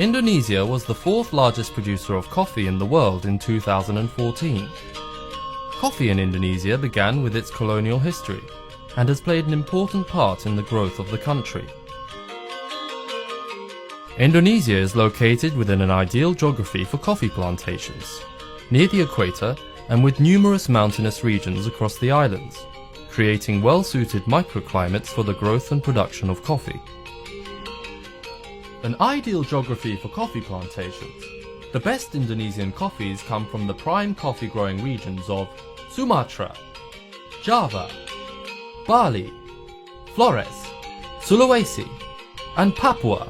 Indonesia was the fourth largest producer of coffee in the world in 2014. Coffee in Indonesia began with its colonial history and has played an important part in the growth of the country. Indonesia is located within an ideal geography for coffee plantations, near the equator and with numerous mountainous regions across the islands, creating well-suited microclimates for the growth and production of coffee. An ideal geography for coffee plantations. The best Indonesian coffees come from the prime coffee growing regions of Sumatra, Java, Bali, Flores, Sulawesi, and Papua.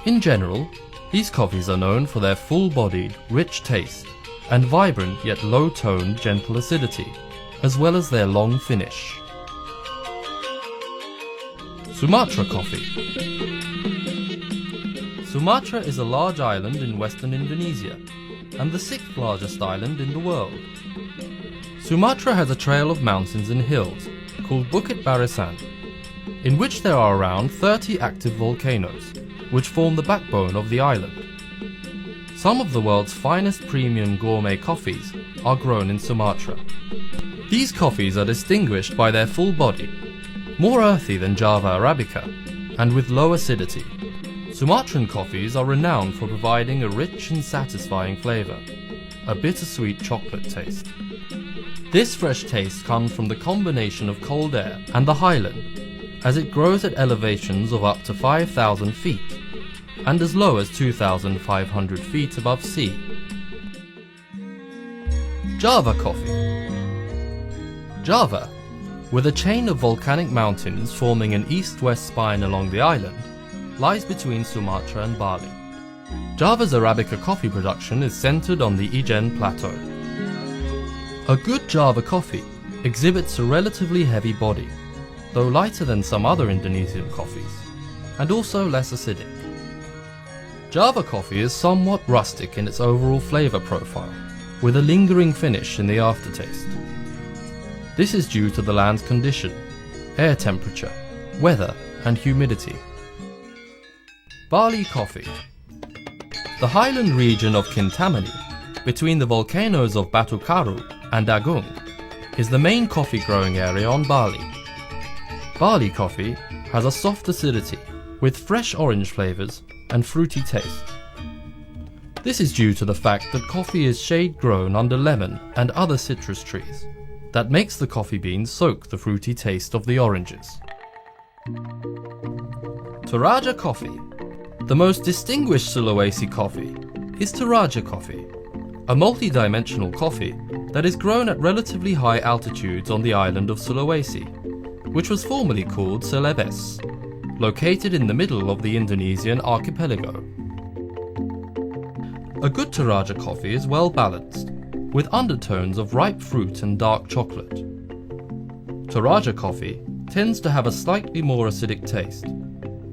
In general, these coffees are known for their full-bodied, rich taste and vibrant yet low-toned, gentle acidity, as well as their long finish. Sumatra coffee. Sumatra is a large island in western Indonesia and the sixth largest island in the world. Sumatra has a trail of mountains and hills called Bukit Barisan, in which there are around 30 active volcanoes, which form the backbone of the island. Some of the world's finest premium gourmet coffees are grown in Sumatra. These coffees are distinguished by their full body, more earthy than Java Arabica, and with low acidity. Sumatran coffees are renowned for providing a rich and satisfying flavour, a bittersweet chocolate taste. This fresh taste comes from the combination of cold air and the highland, as it grows at elevations of up to 5,000 feet and as low as 2,500 feet above sea. Java coffee. Java, with a chain of volcanic mountains forming an east-west spine along the island, lies between Sumatra and Bali. Java's Arabica coffee production is centered on the Ijen Plateau. A good Java coffee exhibits a relatively heavy body, though lighter than some other Indonesian coffees, and also less acidic. Java coffee is somewhat rustic in its overall flavor profile, with a lingering finish in the aftertaste. This is due to the land's condition, air temperature, weather, and humidity. Bali coffee. The highland region of Kintamani, between the volcanoes of Batu Karu and Agung, is the main coffee growing area on Bali. Bali coffee has a soft acidity with fresh orange flavors and fruity taste. This is due to the fact that coffee is shade grown under lemon and other citrus trees that makes the coffee beans soak the fruity taste of the oranges. Toraja coffee. The most distinguished Sulawesi coffee is Toraja coffee, a multi-dimensional coffee that is grown at relatively high altitudes on the island of Sulawesi, which was formerly called Celebes, located in the middle of the Indonesian archipelago. A good Toraja coffee is well balanced, with undertones of ripe fruit and dark chocolate. Toraja coffee tends to have a slightly more acidic taste,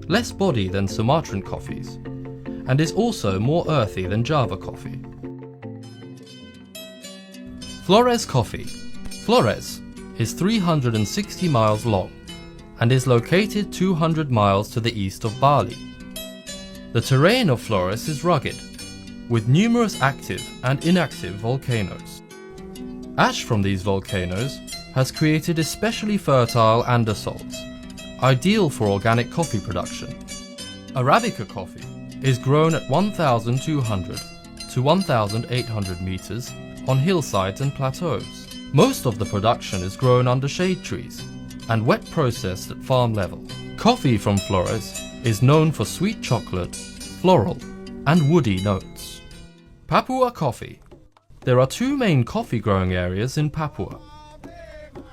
less body than Sumatran coffees, and is also more earthy than Java coffee. Flores coffee. Flores is 360 miles long and is located 200 miles to the east of Bali. The terrain of Flores is rugged, with numerous active and inactive volcanoes. Ash from these volcanoes has created especially fertile andesals, ideal for organic coffee production. Arabica coffee is grown at 1,200 to 1,800 meters on hillsides and plateaus. Most of the production is grown under shade trees and wet processed at farm level. Coffee from Flores is known for sweet chocolate, floral, and woody notes. Papua coffee. There are two main coffee growing areas in Papua.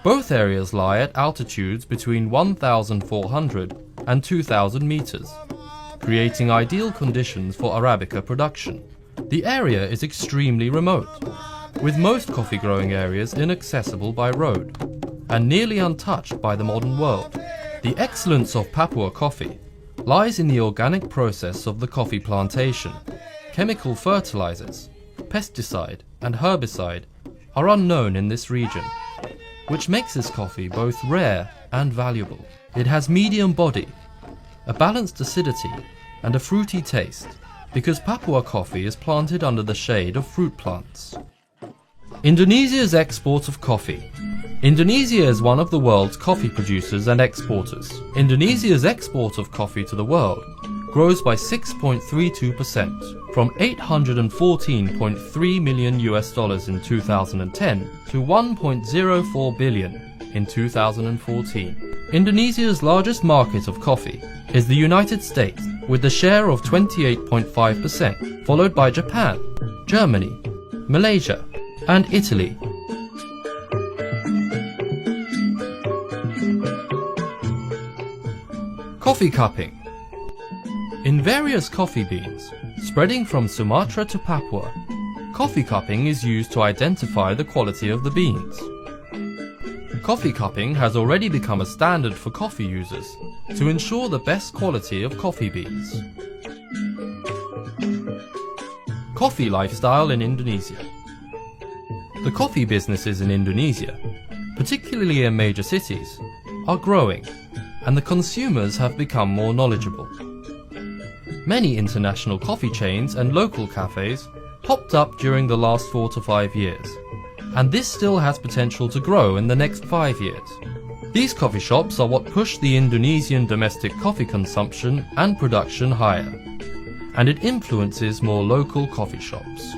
Both areas lie at altitudes between 1,400 and 2,000 meters, creating ideal conditions for Arabica production. The area is extremely remote, with most coffee growing areas inaccessible by road and nearly untouched by the modern world. The excellence of Papua coffee lies in the organic process of the coffee plantation. Chemical fertilizers, pesticide and herbicide are unknown in this region, which makes this coffee both rare and valuable. It has medium body, a balanced acidity, and a fruity taste, because Papua coffee is planted under the shade of fruit plants. Indonesia's export of coffee. Indonesia is one of the world's coffee producers and exporters. Indonesia's export of coffee to the world grows by 6.32%, from $814.3 million in 2010 to $1.04 billion in 2014. Indonesia's largest market of coffee is the United States, with a share of 28.5%, followed by Japan, Germany, Malaysia, and Italy. Coffee cupping. In various coffee beans, spreading from Sumatra to Papua, coffee cupping is used to identify the quality of the beans. Coffee cupping has already become a standard for coffee users to ensure the best quality of coffee beans. Coffee lifestyle in Indonesia. The coffee businesses in Indonesia, particularly in major cities, are growing, and the consumers have become more knowledgeable. Many international coffee chains and local cafes popped up during the last 4 to 5 years, and this still has potential to grow in the next 5 years. These coffee shops are what push the Indonesian domestic coffee consumption and production higher, and it influences more local coffee shops.